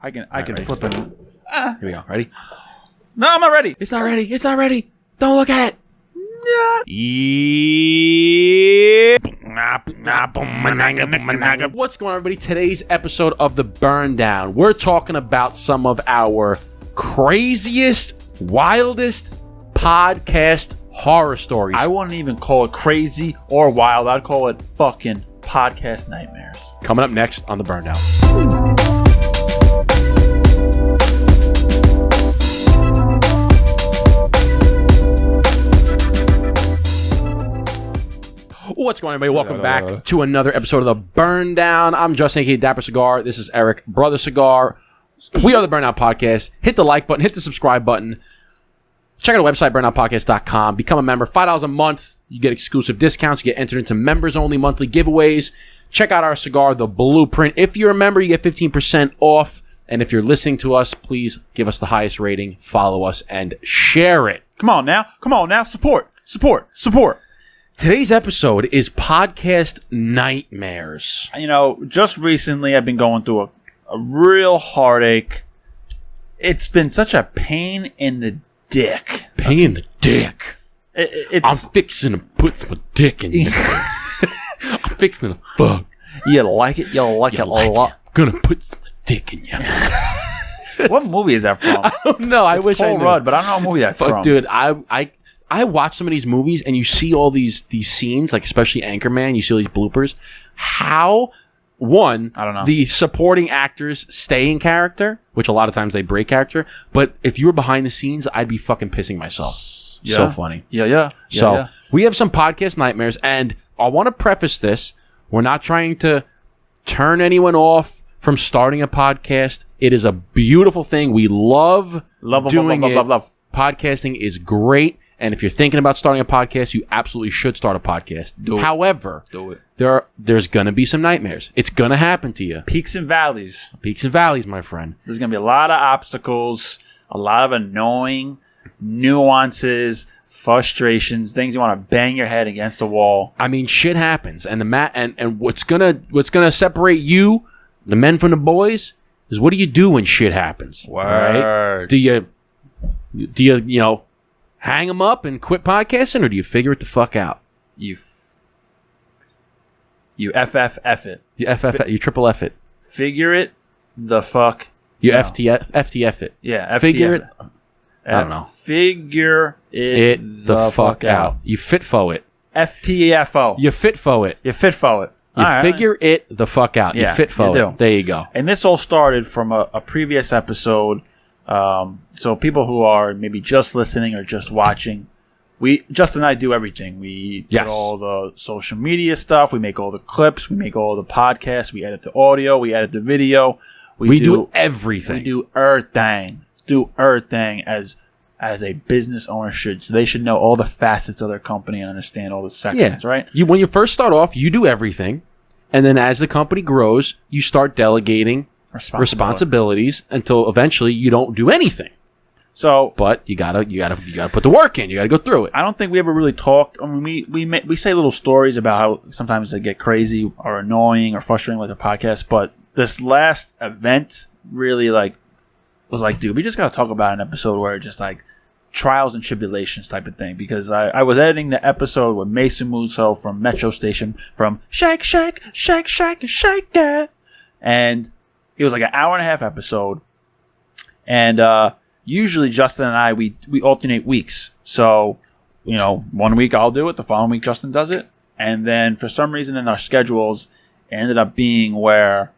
I can flip it. Here we go. Ready? No, I'm not ready. It's not ready. It's not ready. Don't look at it. What's going on, everybody? Today's episode of The Burn Down, we're talking about some of our craziest, wildest podcast horror stories. I wouldn't even call it crazy or wild. I'd call it fucking podcast nightmares. Coming up next on The Burn Down. What's going on, everybody? Welcome back to another episode of The Burn Down. I'm Justin, aka Dapper Cigar. This is Eric, Brother Cigar. We are The Burn Down Podcast. Hit the like button. Hit the subscribe button. Check out our website, burndownpodcast.com. Become a member. $5 a month. You get exclusive discounts. You get entered into members-only monthly giveaways. Check out our cigar, The Blueprint. If you're a member, you get 15% off. And if you're listening to us, please give us the highest rating, follow us, and share it. Come on now. Support. Today's episode is podcast nightmares. You know, just recently I've been going through a real heartache. It's been such a pain in the dick. Pain in the dick. I'm fixing to put my dick in you. I'm fixing to fuck. You like it? You like it a lot. I'm gonna put my dick in you. What movie is that from? I don't know. I wish I knew. Rudd, but I don't know what movie that's from. Dude, I watch some of these movies and you see all these scenes, like especially Anchorman, you see all these bloopers. How, one, I don't know, the supporting actors stay in character, which a lot of times they break character, but if you were behind the scenes, I'd be fucking pissing myself. Yeah. So funny. Yeah. We have some podcast nightmares, and I want to preface this. We're not trying to turn anyone off from starting a podcast. It is a beautiful thing. We love doing it. Love. Podcasting is great. And if you're thinking about starting a podcast, you absolutely should start a podcast. However, there's going to be some nightmares. It's going to happen to you. Peaks and valleys. Peaks and valleys, my friend. There's going to be a lot of obstacles, a lot of annoying nuances, frustrations, things you want to bang your head against a wall. I mean, shit happens. And and what's going to separate you, the men from the boys, is what do you do when shit happens? Word. Right? Do you hang them up and quit podcasting, or do you figure it the fuck out? You FFF it. You triple F it. Figure it the fuck. You FTF it. Yeah, FTF figure it. I don't know. Figure it the fuck out. You fitfo it. FTFO. You fitfo it. You fitfo it. You figure it the fuck out. Yeah, you fitfo it. There you go. And this all started from a previous episode. So people who are maybe just listening or just watching, Justin and I do everything. We do all the social media stuff. We make all the clips. We make all the podcasts. We edit the audio. We edit the video. We do everything. We do everything. Do everything as a business owner should. So they should know all the facets of their company and understand all the sections, right? When you first start off, you do everything. And then as the company grows, you start delegating responsibilities until eventually you don't do anything. So, but you gotta put the work in. You gotta go through it. I don't think we ever really talked. I mean, we say little stories about how sometimes they get crazy or annoying or frustrating with the podcast. But this last event really was like, dude, we just gotta talk about an episode where it's just like trials and tribulations type of thing. Because I was editing the episode with Mason Musso from Metro Station from Shake It, and it was like an hour and a half episode, and usually Justin and I we alternate weeks. So 1 week I'll do it, the following week Justin does it, and then for some reason in our schedules it ended up being where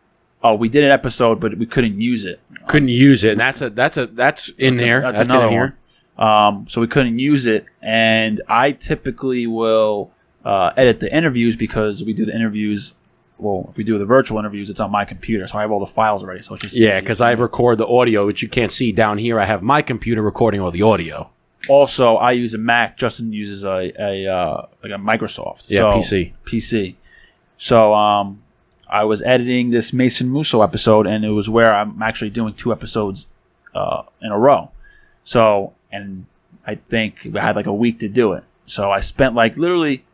we did an episode but we couldn't use it. And that's in there. That's another one. So we couldn't use it, and I typically will edit the interviews because we do the interviews. Well, if we do the virtual interviews, it's on my computer, so I have all the files already. So it's just because I record the audio, which you can't see down here. I have my computer recording all the audio. Also, I use a Mac. Justin uses a Microsoft. PC. So I was editing this Mason Musso episode, and it was where I'm actually doing 2 episodes in a row. So, and I think I had like a week to do it. So I spent like literally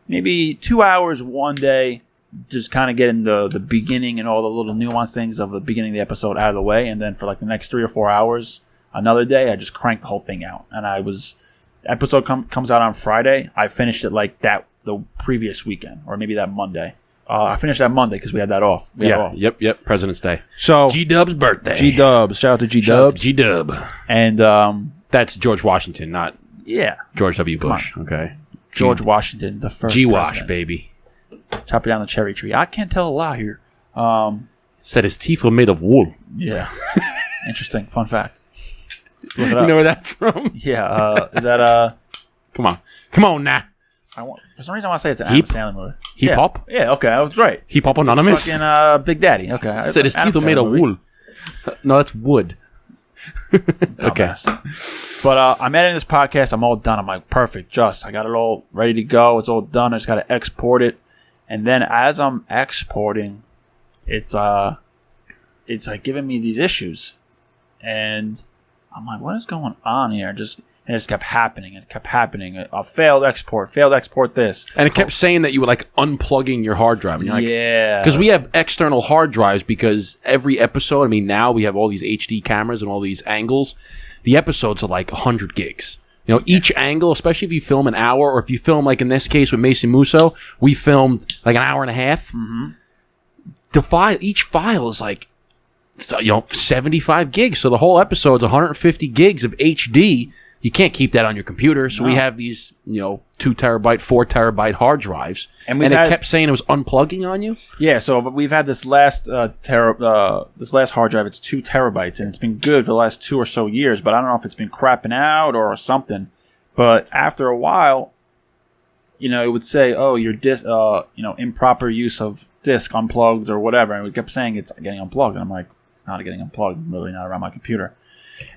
maybe 2 hours one day just kind of getting the beginning and all the little nuanced things of the beginning of the episode out of the way, and then for like the next 3 or 4 hours, another day, I just cranked the whole thing out. And episode comes out on Friday. I finished it like that the previous weekend, or maybe that Monday. I finished that Monday because we had that off. Yep. President's Day. So G-Dub's birthday. G-Dubs. Shout out to G-Dubs. G-Dub. And that's George Washington, not George W. Bush. Okay. George Washington, the first G-Wash, president. baby. Chop it down the cherry tree. I can't tell a lot here. Said his teeth were made of wool. Yeah. Interesting. Fun fact. Look it You up. know where that's from? Yeah. Is that Come on now. for some reason I want to say it's an Adam Sandler movie. Hip hop? Yeah, okay, I was right. Hip hop anonymous? Fucking Big Daddy. Okay. Said his teeth were made of wool. No, that's wood. Okay. But I'm editing this podcast. I'm all done. I'm like, perfect. I got it all ready to go. It's all done. I just got to export it. And then as I'm exporting, it's like giving me these issues. And I'm like, what is going on here? And it just kept happening. It kept happening. A failed export this. And it kept saying that you were like unplugging your hard drive. And you're like, yeah. Because we have external hard drives because every episode, now we have all these HD cameras and all these angles. The episodes are like 100 gigs. Each angle, especially if you film an hour or if you film like in this case with Mason Musso, we filmed like an hour and a half. Mm-hmm. Each file is like, 75 gigs. So the whole episode's 150 gigs of HD. You can't keep that on your computer. So we have these, 2 terabyte, 4 terabyte hard drives. And it kept saying it was unplugging on you? Yeah, so we've had this last hard drive. It's 2 terabytes, and it's been good for the last 2 or so years, but I don't know if it's been crapping out or something. But after a while, it would say, oh, your disk, improper use of disk unplugged or whatever. And we kept saying it's getting unplugged. And I'm like, it's not getting unplugged. I'm literally not around my computer.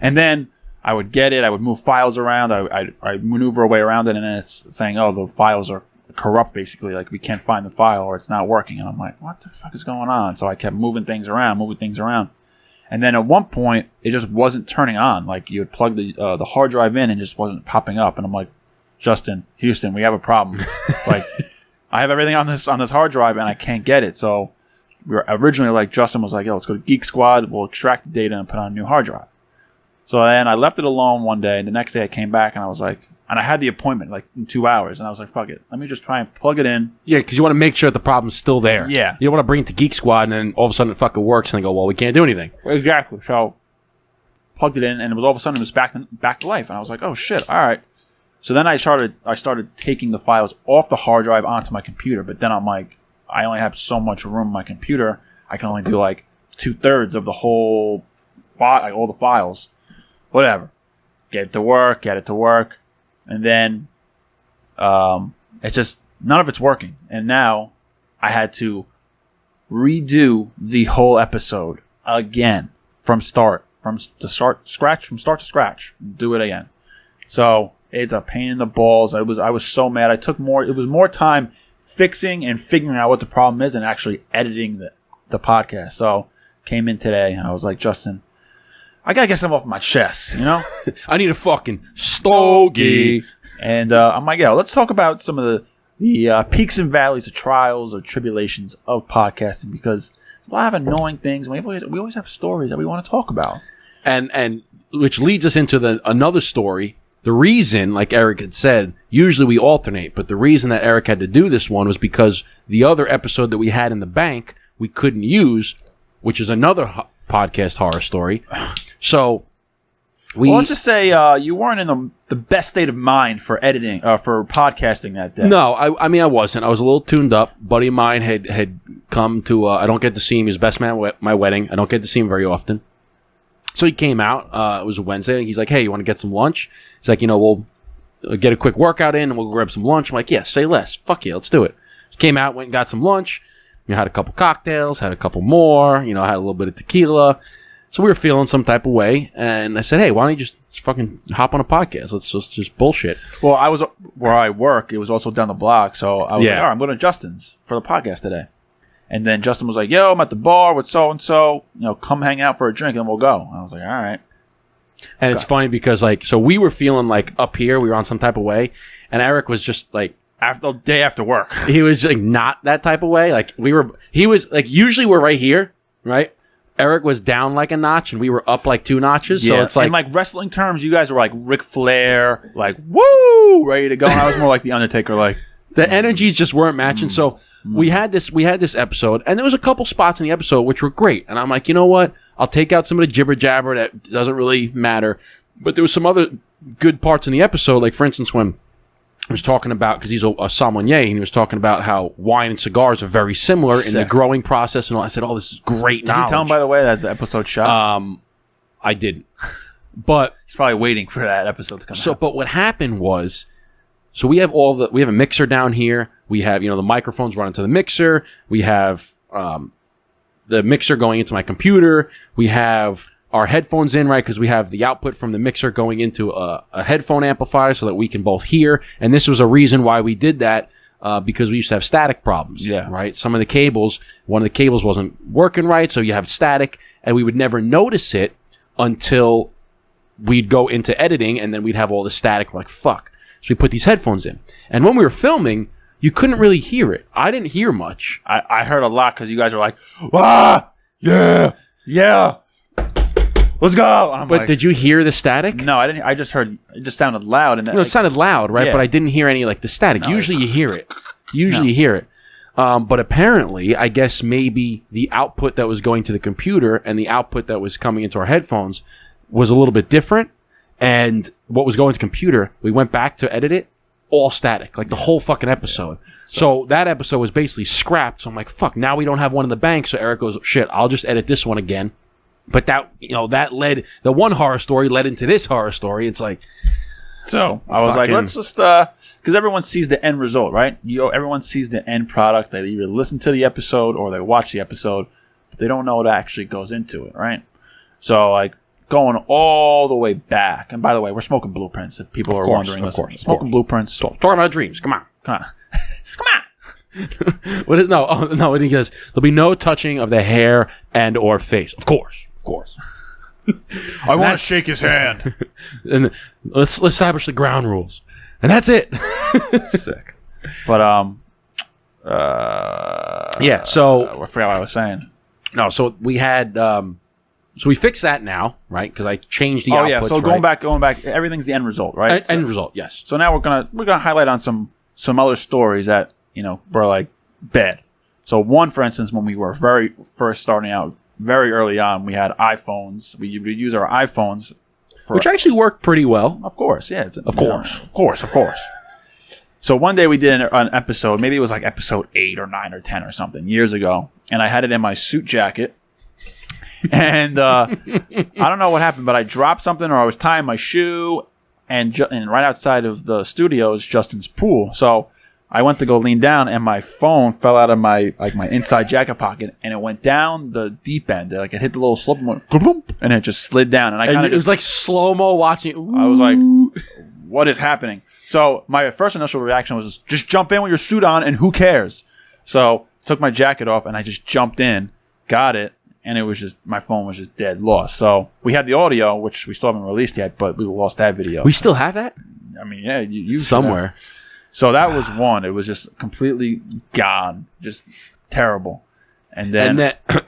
And then I would get it. I would move files around. I maneuver a way around it, and then it's saying, "Oh, the files are corrupt." Basically, like we can't find the file or it's not working. And I'm like, "What the fuck is going on?" So I kept moving things around, and then at one point, it just wasn't turning on. Like you would plug the hard drive in, and it just wasn't popping up. And I'm like, "Justin, Houston, we have a problem. Like, I have everything on this hard drive, and I can't get it." So we were originally like, Justin was like, "Yo, let's go to Geek Squad. We'll extract the data and put on a new hard drive." So then I left it alone one day, and the next day I came back, and I was like, and I had the appointment like in 2 hours, and I was like, fuck it. Let me just try and plug it in. Yeah, because you want to make sure that the problem's still there. Yeah. You don't want to bring it to Geek Squad, and then all of a sudden it fucking works, and they go, well, we can't do anything. Exactly. So plugged it in, and it was all of a sudden it was back to life, and I was like, oh shit, all right. So then I started taking the files off the hard drive onto my computer, but then I'm like, I only have so much room on my computer. I can only do like 2/3 of the whole file, like all the files. Whatever. Get it to work. And then it's just, none of it's working. And now I had to redo the whole episode again from start to scratch. Do it again. So it's a pain in the balls. I was so mad. It was more time fixing and figuring out what the problem is and actually editing the podcast. So came in today and I was like, Justin, I gotta get something off my chest, I need a fucking stogie. And I'm like, let's talk about some of the peaks and valleys, the trials or tribulations of podcasting, because there's a lot of annoying things. And we always have stories that we want to talk about. And which leads us into another story. The reason, like Eric had said, usually we alternate, but the reason that Eric had to do this one was because the other episode that we had in the bank we couldn't use, which is another podcast horror story. So let's just say you weren't in the best state of mind for editing, for podcasting that day. No, I wasn't. I was a little tuned up. Buddy of mine had come to. I don't get to see him. He was best man at my wedding. I don't get to see him very often. So he came out. It was a Wednesday. He's like, "Hey, you want to get some lunch?" He's like, "We'll get a quick workout in, and we'll grab some lunch." I'm like, "Yeah, say less. Fuck yeah, let's do it." Came out, went and got some lunch. Had a couple cocktails, had a couple more. Had a little bit of tequila. So we were feeling some type of way, and I said, "Hey, why don't you just fucking hop on a podcast? Let's just bullshit." Well, I was where I work. It was also down the block, so I was like, "All right, I'm going to Justin's for the podcast today." And then Justin was like, "Yo, I'm at the bar with so and so. Come hang out for a drink, and we'll go." And I was like, "All right." And it's funny because so we were feeling like up here, we were on some type of way, and Eric was just like after the day after work. He was like not that type of way. Like he was like usually we're right here, right? Eric was down like a notch, and we were up like 2 notches. Yeah. So it's like, in like wrestling terms, you guys were like Ric Flair, like woo, ready to go. And I was more like the Undertaker, like the energies just weren't matching. So we had this episode, and there was a couple spots in the episode which were great. And I'm like, you know what? I'll take out some of the jibber jabber that doesn't really matter. But there was some other good parts in the episode, like for instance when he was talking about, because he's a sommelier, and he was talking about how wine and cigars are very similar in the growing process and all. I said, oh, this is great knowledge. Did you tell him, by the way, that the episode shot? I didn't. But he's probably waiting for that episode to come out. But what happened was, so we have a mixer down here. We have, the microphones running to the mixer. We have the mixer going into my computer. We have our headphones in, right? Because we have the output from the mixer going into a headphone amplifier so that we can both hear. And this was a reason why we did that, because we used to have static problems. Yeah. Right? One of the cables wasn't working right, so you have static, and we would never notice it until we'd go into editing, and then we'd have all the static. We're like, fuck. So we put these headphones in. And when we were filming, you couldn't really hear it. I didn't hear much. I heard a lot because you guys were like, ah, yeah. Let's go. But did you hear the static? No, I didn't. I just heard it just sounded loud. And it sounded loud, right? Yeah. But I didn't hear any like the static. No, usually you hear it. You hear it. But apparently, I guess maybe the output that was going to the computer and the output that was coming into our headphones was a little bit different. And what was going to computer, we went back to edit it, all static, like the whole fucking episode. Yeah. So that episode was basically scrapped. So I'm like, fuck, now we don't have one in the bank. So Eric goes, shit, I'll just edit this one again. But that led, the one horror story led into this horror story. It's like, so I was like, let's just, because everyone sees the end result, right? Everyone sees the end product. They either listen to the episode or they watch the episode, but they don't know what actually goes into it, right? So like going all the way back, and by the way, we're smoking blueprints. If people are wondering, of course, smoking blueprints. Talking about dreams. Come on. What is no? He goes, there'll be no touching of the hair and or face. Of course. I want to shake his hand. And let's establish the ground rules. And that's it. Sick. But yeah, so I forgot what I was saying. No, so we had so we fixed that now, right? Because I changed the outputs. Oh yeah, so going back, everything's the end result, right? End result, yes. So now we're gonna highlight on some other stories that were like bad. So one, for instance, when we were very first starting out, very early on, we had iPhones. We would use our iPhones, which actually worked pretty well. Of course, yeah. Of course. So one day we did an episode. Maybe it was like episode 8 or 9 or 10 or something years ago, and I had it in my suit jacket. And I don't know what happened, but I dropped something, or I was tying my shoe, and right outside of the studio is Justin's pool. So I went to go lean down, and my phone fell out of my inside jacket pocket, and it went down the deep end. Like it hit the little slip and went, and it just slid down. And it was like slow mo watching. Ooh. I was like, "What is happening?" So my first initial reaction was just jump in with your suit on, and who cares? So took my jacket off, and I just jumped in, got it, and it was just my phone was just dead lost. So we had the audio, which we still haven't released yet, but we lost that video. We still have that? I mean, yeah, you somewhere. So that was one. It was just completely gone, just terrible. And I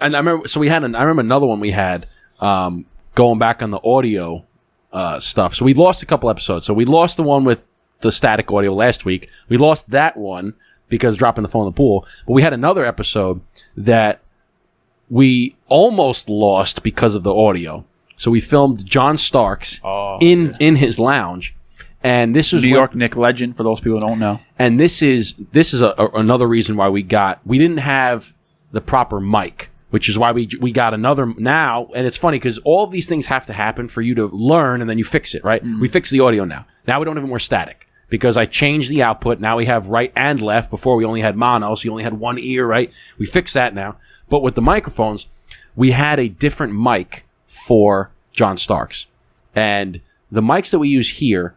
remember. So I remember another one we had going back on the audio stuff. So we lost a couple episodes. So we lost the one with the static audio last week. We lost that one because dropping the phone in the pool. But we had another episode that we almost lost because of the audio. So we filmed John Starks in his lounge. And this is New York Nick legend for those people who don't know. And this is another reason why we didn't have the proper mic, which is why we got another now. And it's funny because all of these things have to happen for you to learn, and then you fix it, right? Mm-hmm. We fix the audio now. Now we don't have more static because I changed the output. Now we have right and left. Before we only had mono, so you only had one ear, right? We fixed that now. But with the microphones, we had a different mic for John Starks, and the mics that we use here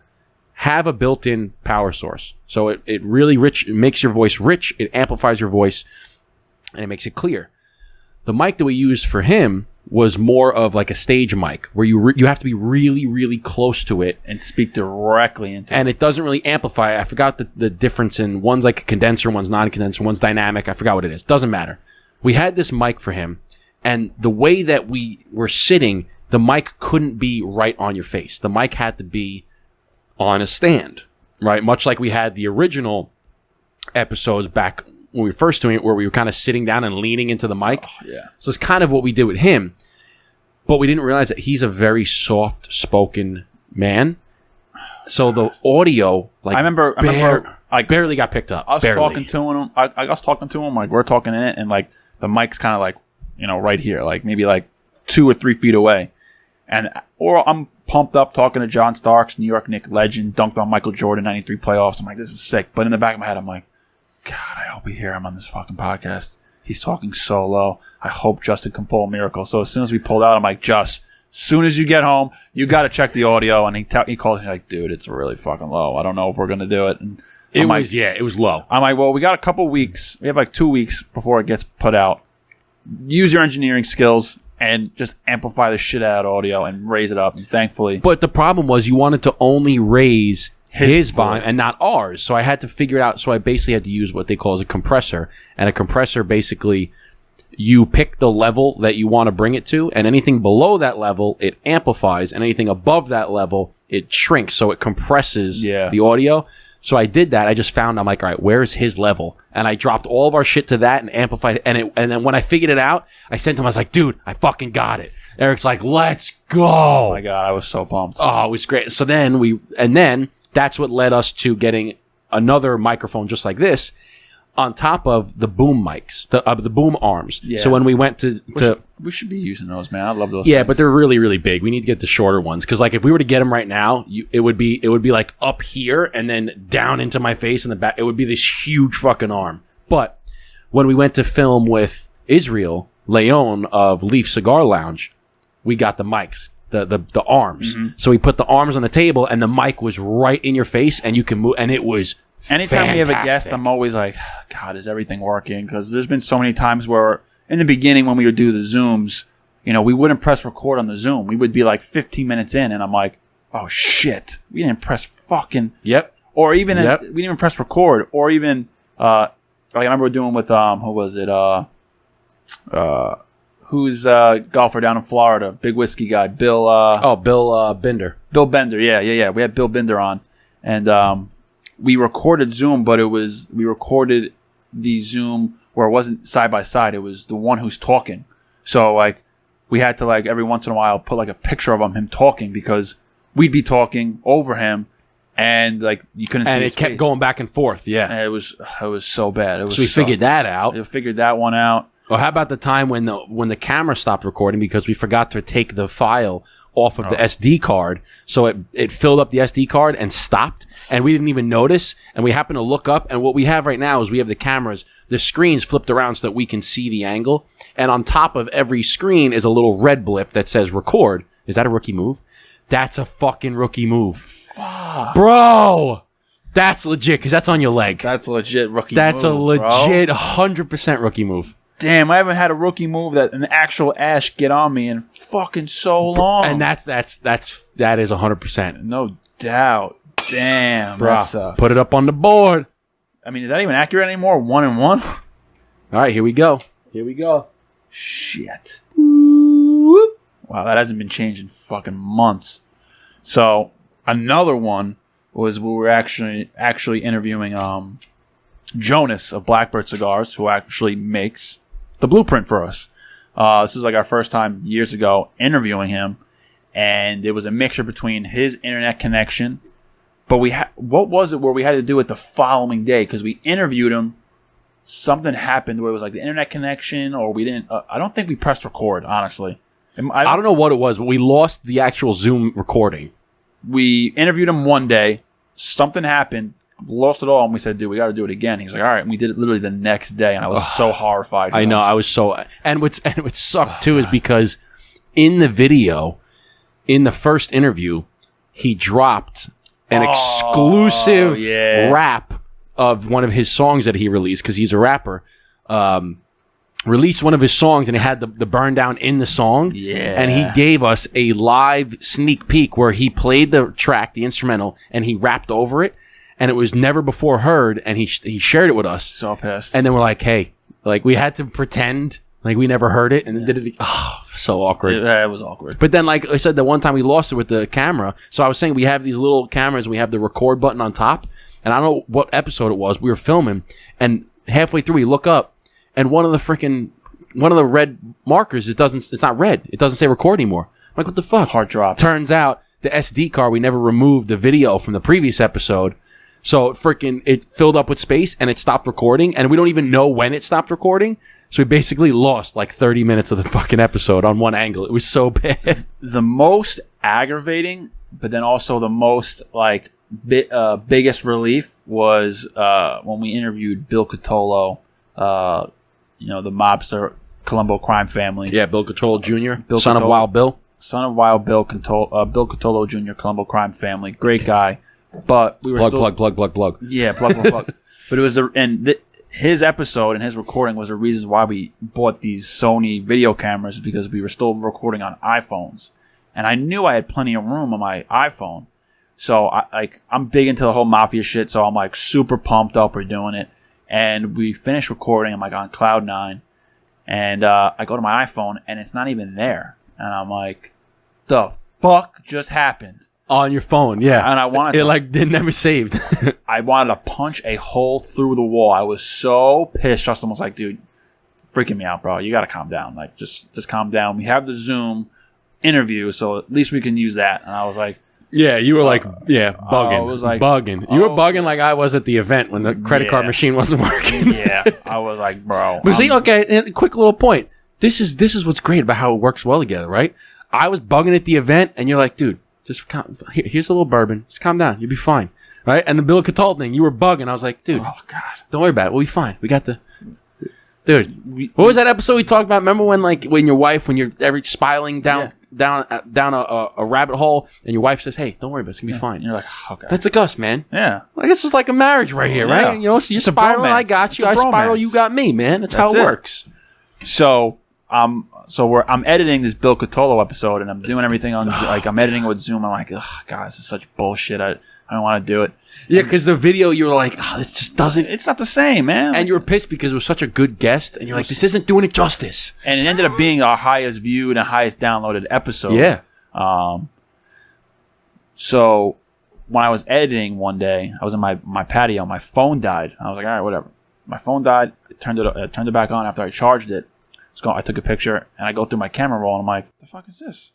have a built-in power source. So it really makes your voice rich, it amplifies your voice, and it makes it clear. The mic that we used for him was more of like a stage mic where you have to be really, really close to it and speak directly into it. And it doesn't really amplify. I forgot the difference in one's like a condenser, one's not a condenser, one's dynamic. I forgot what it is. Doesn't matter. We had this mic for him, and the way that we were sitting, the mic couldn't be right on your face. The mic had to be on a stand, right? Much like we had the original episodes back when we were first doing it, where we were kind of sitting down and leaning into the mic. Oh, yeah. So it's kind of what we did with him. But we didn't realize that he's a very soft-spoken man. So the audio, like, I remember like, barely got picked up. Us talking to him. I was talking to him, like, we're talking in it, and, like, the mic's kind of, like, you know, right here, like, maybe, like, 2 or 3 feet away. Or I'm pumped up talking to John Starks, New York Knicks legend, dunked on Michael Jordan, 93 playoffs. I'm like, this is sick. But in the back of my head, I'm like, God, I hope we hear him on this fucking podcast. He's talking so low. I hope Justin can pull a miracle. So as soon as we pulled out, I'm like, Just, as soon as you get home, you got to check the audio. And he calls me like, dude, it's really fucking low. I don't know if we're going to do it. And it was low. I'm like, well, we got a couple weeks. We have like 2 weeks before it gets put out. Use your engineering skills and just amplify the shit out of audio and raise it up. And thankfully. But the problem was you wanted to only raise his volume and not ours. So I had to figure it out. So I basically had to use what they call as a compressor. And a compressor, basically, you pick the level that you want to bring it to, and anything below that level, it amplifies, and anything above that level, it shrinks. So it compresses the audio. So I did that. I just found, I'm like, all right, where's his level? And I dropped all of our shit to that and amplified it. And then when I figured it out, I sent him, I was like, dude, I fucking got it. Eric's like, let's go. Oh my God, I was so pumped. Oh, it was great. So then that's what led us to getting another microphone just like this on top of the boom mics, the boom arms. Yeah. So when we went to we should be using those, man. I love those. Yeah, things. But they're really, really big. We need to get the shorter ones because, like, if we were to get them right now, it would be like up here and then down into my face in the back. It would be this huge fucking arm. But when we went to film with Israel Leon of Leaf Cigar Lounge, we got the mics. The arms. Mm-hmm. So we put the arms on the table and the mic was right in your face and you can move, and it was anytime fantastic. We have a guest, I'm always like, God, is everything working? Because there's been so many times where in the beginning when we would do the Zooms, you know, we wouldn't press record on the Zoom. We would be like 15 minutes in and I'm like, oh shit, we didn't press fucking. Yep. Or even, we didn't even press record. Or even, like I remember doing with, who was it? Who's golfer down in Florida? Big whiskey guy, Bill. Bill Binder. Bill Bender, yeah. We had Bill Binder on, and we recorded Zoom, but we recorded the Zoom where it wasn't side by side. It was the one who's talking. So like we had to like every once in a while put like a picture of him talking because we'd be talking over him, and like you couldn't see his it kept face. Going back and forth. Yeah, and it was so bad. So we figured that out. We figured that one out. Or how about the time when the camera stopped recording because we forgot to take the file off of the SD card, so it filled up the SD card and stopped, and we didn't even notice, and we happened to look up, and what we have right now is we have the screens flipped around so that we can see the angle, and on top of every screen is a little red blip that says record. Is that a rookie move? That's a fucking rookie move. Fuck. Bro! That's legit, because that's on your leg. That's a legit rookie move, That's a legit 100% rookie move. Damn, I haven't had a rookie move that an actual Ash get on me in fucking so long. And that is 100%. No doubt. Damn, bro, that sucks. Put it up on the board. I mean, is that even accurate anymore? 1-1? All right, here we go. Shit. Wow, that hasn't been changed in fucking months. So another one was we were actually interviewing Jonas of Blackbird Cigars, who actually makes the blueprint for us. This is like our first time years ago interviewing him, and it was a mixture between his internet connection, but what was it where we had to do it the following day because we interviewed him. Something happened where it was like the internet connection, or we didn't. I don't think we pressed record, honestly. I don't know what it was, but we lost the actual Zoom recording. We interviewed him one day. Something happened. Lost it all, and we said, dude, we got to do it again. He was like, all right, and we did it literally the next day, and I was so horrified. I know, I was so... And what sucked, too, is because in the video, in the first interview, he dropped an exclusive rap of one of his songs that he released, because he's a rapper. released one of his songs, and it had the burn down in the song. Yeah. And he gave us a live sneak peek where he played the track, the instrumental, and he rapped over it. And it was never before heard, and he shared it with us. So pissed. And then we're like, hey, like we had to pretend like we never heard it, and then did it. Oh, so awkward. It was awkward. But then, like I said, the one time we lost it with the camera. So I was saying we have these little cameras, and we have the record button on top. And I don't know what episode it was. We were filming, and halfway through we look up, and one of the red markers, it's not red. It doesn't say record anymore. I'm like, what the fuck? Hard drop. Turns out the SD card, we never removed the video from the previous episode. So it filled up with space and it stopped recording, and we don't even know when it stopped recording. So we basically lost like 30 minutes of the fucking episode on one angle. It was so bad. The most aggravating, but then also the most like biggest relief was when we interviewed Bill Cotolo, the mobster Colombo crime family. Yeah, Bill Cotolo Jr., Bill son Cotolo, of Wild Bill. Son of Wild Bill Cotolo Jr., Colombo crime family. Great guy. But we were plug. Yeah, plug. But it was his episode and his recording was the reason why we bought these Sony video cameras, because we were still recording on iPhones, and I knew I had plenty of room on my iPhone. So I'm big into the whole mafia shit, so I'm like super pumped up. We're doing it, and we finished recording. I'm like on cloud 9, and I go to my iPhone and it's not even there, and I'm like, the fuck just happened? On your phone, yeah. And I wanted it never saved. I wanted to punch a hole through the wall. I was so pissed. Justin was like, dude, freaking me out, bro. You got to calm down. Like, just calm down. We have the Zoom interview, so at least we can use that. And I was like, yeah, you were bugging. I was like, bugging. You were bugging like I was at the event when the credit card machine wasn't working. Yeah, I was like, bro. But see, okay, and a quick little point. This is what's great about how it works well together, right? I was bugging at the event, and you're like, dude, just here's a little bourbon. Just calm down. You'll be fine. Right? And the Bill Cotolo thing, you were bugging. I was like, dude, oh God, don't worry about it. We'll be fine. We got the... Dude, what was that episode we talked about? Remember when your wife, when you're spiraling down a rabbit hole, and your wife says, hey, don't worry about it. It's going to be fine. And you're like, okay. That's like us, man. Yeah. Like, it's just like a marriage right here, right? You know, so you're spiraling, I got you. I spiral, you got me, man. That's how it works. So I'm editing this Bill Cotolo episode, and I'm doing everything on I'm editing with Zoom. I'm like, oh God, this is such bullshit. I don't want to do it. Yeah, because the video, you were like, oh, this just doesn't. It's not the same, man. And you were pissed because it was such a good guest, and you're like, this isn't doing it justice. And it ended up being our highest viewed and highest downloaded episode. Yeah. So when I was editing one day, I was in my patio. My phone died. I was like, all right, whatever. My phone died. I turned it back on after I charged it. I took a picture, and I go through my camera roll, and I'm like, the fuck is this?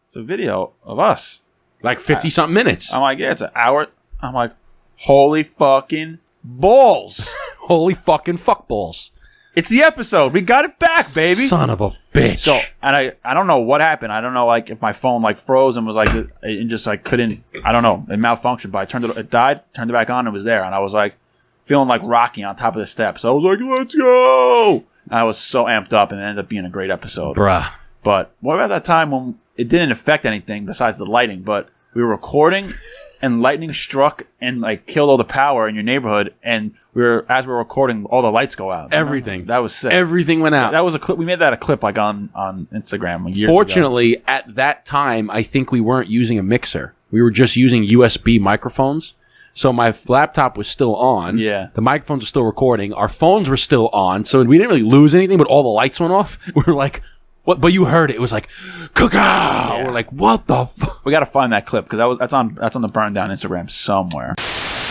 It's a video of us. Like 50-something minutes. I'm like, yeah, it's an hour. I'm like, holy fucking balls. Holy fucking fuck balls. It's the episode. We got it back, baby. Son of a bitch. So, and I don't know what happened. I don't know, like, if my phone, like, froze and was, like, it just, like, couldn't, I don't know. It malfunctioned, but it died, turned it back on, it was there. And I was, like, feeling like Rocky on top of the steps. I was like, let's go. And I was so amped up, and it ended up being a great episode. Bruh. But what about that time when it didn't affect anything besides the lighting, but we were recording and lightning struck and like killed all the power in your neighborhood, and as we were recording, all the lights go out. Everything. That was sick. Everything went out. That was a clip. We made that a clip like on Instagram years ago. Fortunately, at that time, I think we weren't using a mixer. We were just using USB microphones. So my laptop was still on. Yeah. The microphones were still recording. Our phones were still on. So we didn't really lose anything, but all the lights went off. We were like, what? But you heard it. It was like, cookow. Yeah. We're like, what the fuck? We got to find that clip because that's on the Burn Down Instagram somewhere.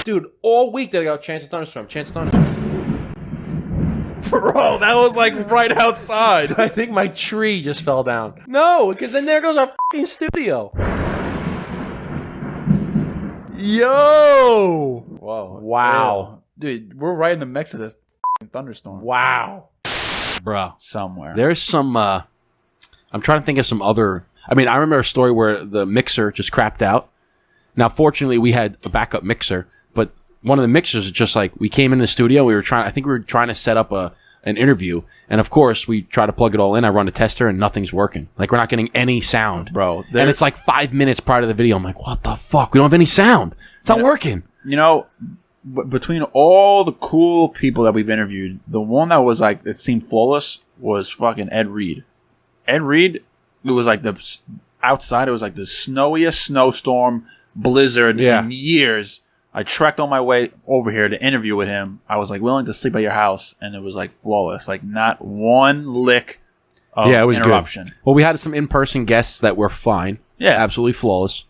Dude, all week they got chance of thunderstorm. Bro, that was like right outside. I think my tree just fell down. No, because then there goes our fucking studio. Yo! Whoa. Wow. Dude, we're right in the mix of this thunderstorm. Wow. Bro. Somewhere. There's some, I'm trying to think of some other, I remember a story where the mixer just crapped out. Now, fortunately, we had a backup mixer, but one of the mixers is just like, we came in the studio, we were trying to set up an interview, and of course, we try to plug it all in, I run a tester, and nothing's working. Like, we're not getting any sound. Bro. And it's like 5 minutes prior to the video, I'm like, what the fuck? We don't have any sound. It's not working. You know, between all the cool people that we've interviewed, the one that was like it seemed flawless was fucking Ed Reed. Ed Reed, it was like outside. It was like the snowiest snowstorm blizzard in years. I trekked on my way over here to interview with him. I was like willing to sleep at your house, and it was like flawless. Like not one lick of it was interruption. Good. Well, we had some in-person guests that were fine. Yeah, absolutely flawless.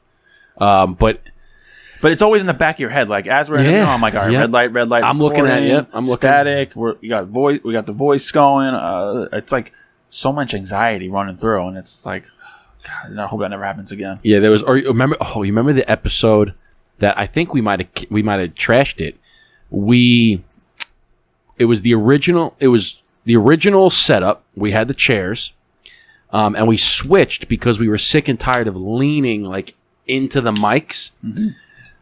But it's always in the back of your head. Like as we're interviewing, I'm like, all right, red light. I'm looking at it. I'm looking static. We got the voice going. It's like so much anxiety running through, and it's like, God, I hope that never happens again. Yeah, there was. Or you remember the episode that I think we might have trashed it. It was the original setup. We had the chairs, and we switched because we were sick and tired of leaning like into the mics. Mm-hmm.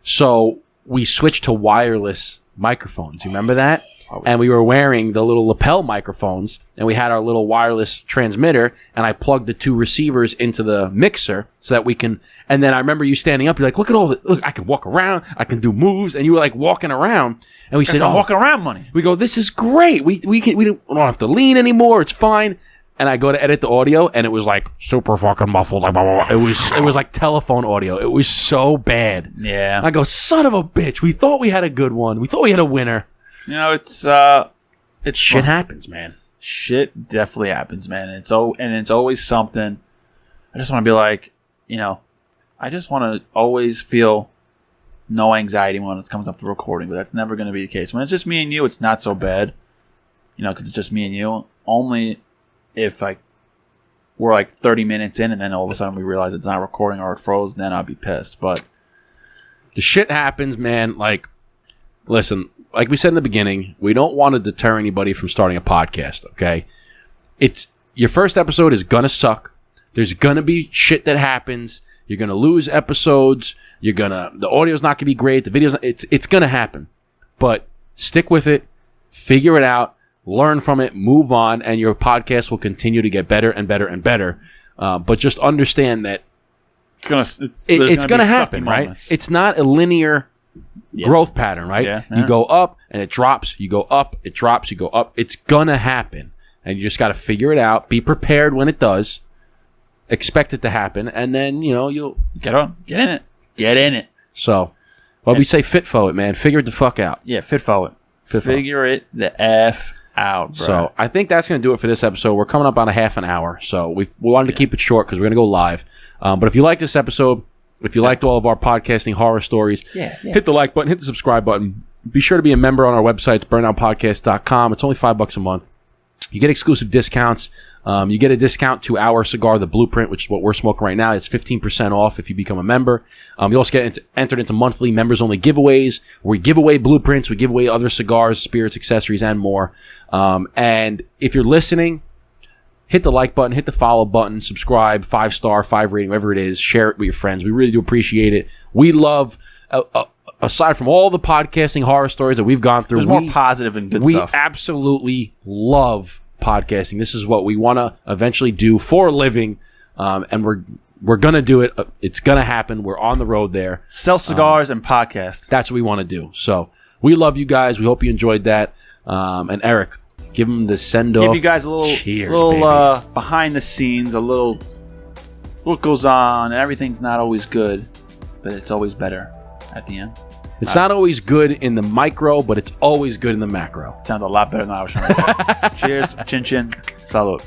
So we switched to wireless microphones. You remember that? And we were wearing the little lapel microphones, and we had our little wireless transmitter, and I plugged the two receivers into the mixer so that we can. And then I remember you standing up. You're like, "Look at look! I can walk around. I can do moves." And you were like walking around, and we said, "I'm walking around, money." We go, "This is great. We don't have to lean anymore. It's fine." And I go to edit the audio, and it was like super fucking muffled. Like, blah, blah, blah. It was like telephone audio. It was so bad. Yeah. And I go, "Son of a bitch! We thought we had a good one. We thought we had a winner." You know, it's shit happens, man. Shit definitely happens, man. It's always something. I just want to be like, you know, I just want to always feel no anxiety when it comes up to recording, but that's never going to be the case. When it's just me and you, it's not so bad, you know, because it's just me and you. Only if like we're like 30 minutes in and then all of a sudden we realize it's not recording or it froze, then I'll be pissed. But the shit happens, man. Like, listen. Like we said in the beginning, we don't want to deter anybody from starting a podcast, okay? It's your first episode is going to suck. There's going to be shit that happens. You're going to lose episodes. The audio's not going to be great. The video's it's going to happen. But stick with it. Figure it out. Learn from it. Move on. And your podcast will continue to get better and better and better. But just understand that it's going to happen, right? It's not a linear growth pattern, right? Yeah. You go up and it drops. You go up, it drops. You go up. It's gonna happen, and you just got to figure it out. Be prepared when it does. Expect it to happen, and then you'll get in it. So, we say fit forward, man. Figure it the fuck out. Yeah, fit forward. Figure it the f out, bro. So I think that's gonna do it for this episode. We're coming up on a half an hour, so we wanted to keep it short because we're gonna go live. But if you like this episode. If you liked all of our podcasting horror stories, hit the like button, hit the subscribe button. Be sure to be a member on our website. It's burndownpodcast.com. It's only $5 a month. You get exclusive discounts. You get a discount to our cigar, The Blueprint, which is what we're smoking right now. It's 15% off if you become a member. You also get entered into monthly members-only giveaways where we give away blueprints, we give away other cigars, spirits, accessories, and more. And if you're listening, hit the like button, hit the follow button, subscribe, 5-star, 5 rating, whatever it is. Share it with your friends. We really do appreciate it. We love, aside from all the podcasting horror stories that we've gone through, there's more positive and good stuff. We absolutely love podcasting. This is what we want to eventually do for a living, and we're going to do it. It's going to happen. We're on the road there. Sell cigars and podcast. That's what we want to do. So we love you guys. We hope you enjoyed that. And Eric, give them the send-off. Give you guys a little, cheers, behind the scenes, a little what goes on. Everything's not always good, but it's always better at the end. It's not always good in the micro, but it's always good in the macro. It sounds a lot better than I was trying to say. Cheers. Chin chin. Salud.